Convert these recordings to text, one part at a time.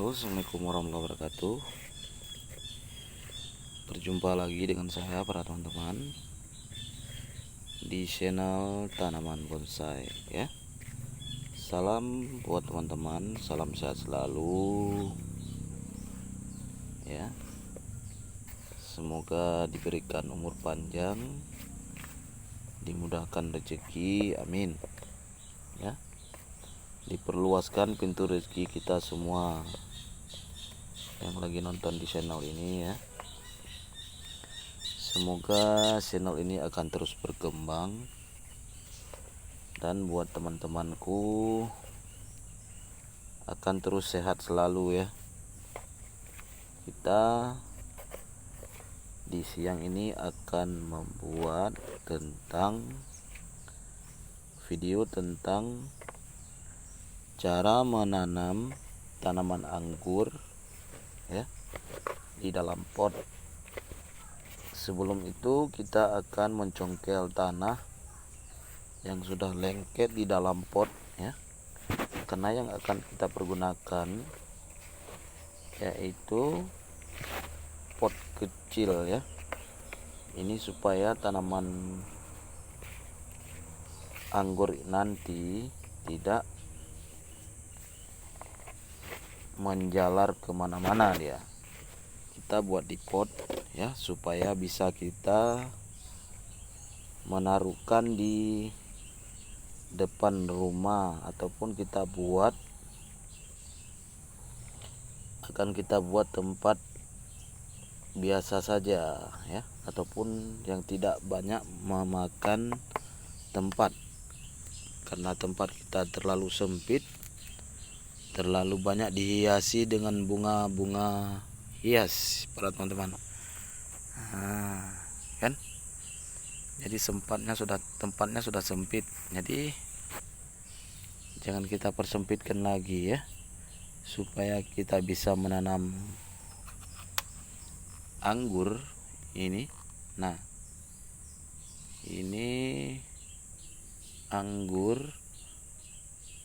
Halo, assalamualaikum warahmatullahi wabarakatuh. Berjumpa lagi dengan saya para teman-teman di channel tanaman bonsai ya. Salam buat teman-teman, salam sehat selalu ya. Semoga diberikan umur panjang, dimudahkan rezeki, amin ya. Diperluaskan pintu rezeki kita semua yang lagi nonton di channel ini ya. Semoga channel ini akan terus berkembang, dan buat teman-temanku akan terus sehat selalu ya. Kita di siang ini akan membuat video tentang cara menanam tanaman anggur ya di dalam pot. Sebelum itu kita akan mencongkel tanah yang sudah lengket di dalam pot ya, karena yang akan kita pergunakan yaitu pot kecil ya. Ini supaya tanaman anggur nanti tidak menjalar kemana-mana dia. Kita buat di pot ya, supaya bisa kita menaruhkan di depan rumah, ataupun kita buat tempat biasa saja ya, ataupun yang tidak banyak memakan tempat. Karena tempat kita terlalu sempit, terlalu banyak dihiasi dengan bunga-bunga hias para teman-teman. Kan? Jadi tempatnya sudah sempit. Jadi jangan kita persempitkan lagi ya, supaya kita bisa menanam anggur ini. Nah, ini anggur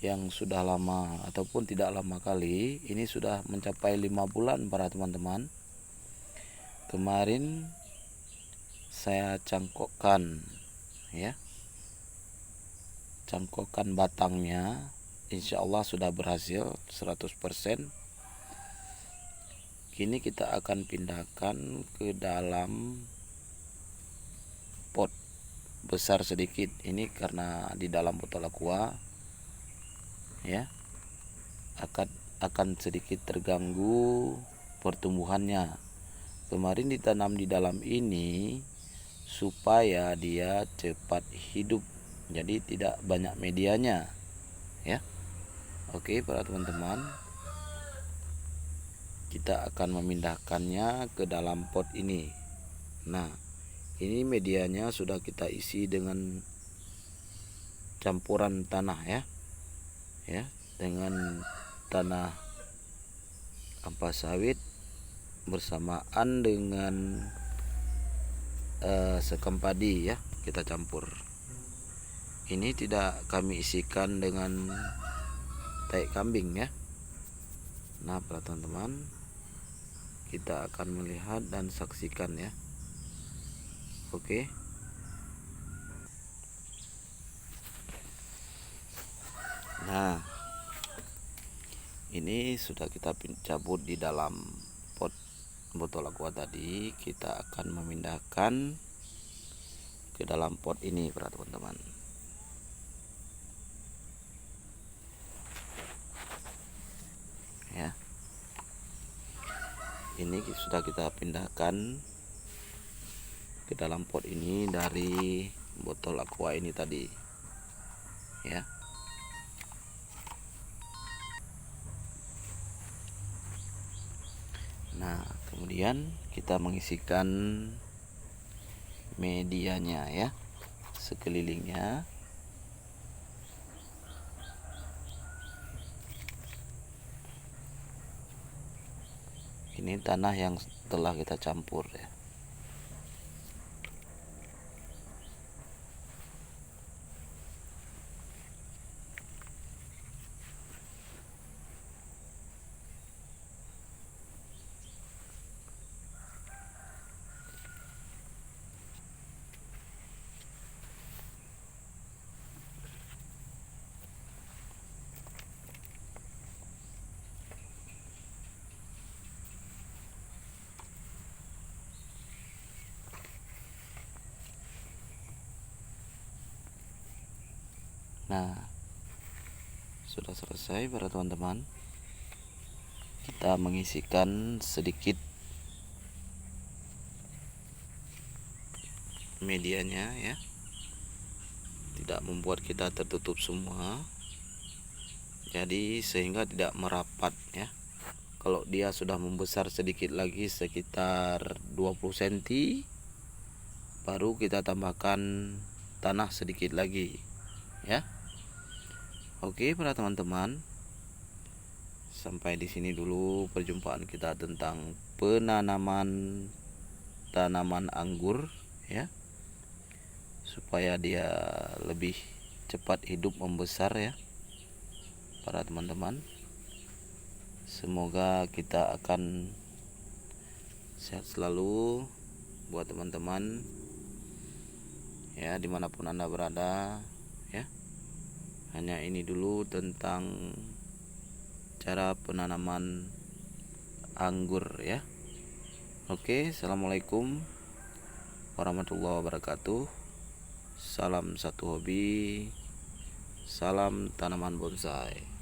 yang sudah lama ataupun tidak lama kali, ini sudah mencapai 5 bulan para teman-teman. Kemarin saya cangkokkan ya, cangkokkan batangnya, insya Allah sudah berhasil 100%. Kini kita akan pindahkan ke dalam pot besar sedikit. Ini karena di dalam botol aqua ya, akan sedikit terganggu pertumbuhannya. Kemarin ditanam di dalam ini supaya dia cepat hidup, jadi tidak banyak medianya ya. Oke para teman-teman, kita akan memindahkannya ke dalam pot ini. Nah, ini medianya sudah kita isi dengan campuran tanah ya, dengan tanah ampas sawit bersamaan dengan sekam padi ya, kita campur. Ini tidak kami isikan dengan tai kambing ya. Nah para teman-teman, kita akan melihat dan saksikan ya. Oke. Nah, ini sudah kita cabut di dalam pot botol aqua tadi. Kita akan memindahkan ke dalam pot ini para teman-teman ya. Ini sudah kita pindahkan ke dalam pot ini dari botol aqua ini tadi ya. Nah, kemudian kita mengisikan medianya ya, sekelilingnya. Ini tanah yang telah kita campur ya. Nah, sudah selesai para teman-teman. Kita mengisikan sedikit medianya ya, tidak membuat kita tertutup semua, jadi sehingga tidak merapat ya. Kalau dia sudah membesar sedikit lagi sekitar 20 cm, baru kita tambahkan tanah sedikit lagi ya. Oke para teman-teman, sampai di sini dulu perjumpaan kita tentang penanaman tanaman anggur ya, supaya dia lebih cepat hidup membesar ya para teman-teman. Semoga kita akan sehat selalu buat teman-teman ya, dimanapun Anda berada ya. Hanya ini dulu tentang cara penanaman anggur ya. Oke, assalamualaikum warahmatullahi wabarakatuh. Salam satu hobi, salam tanaman bonsai.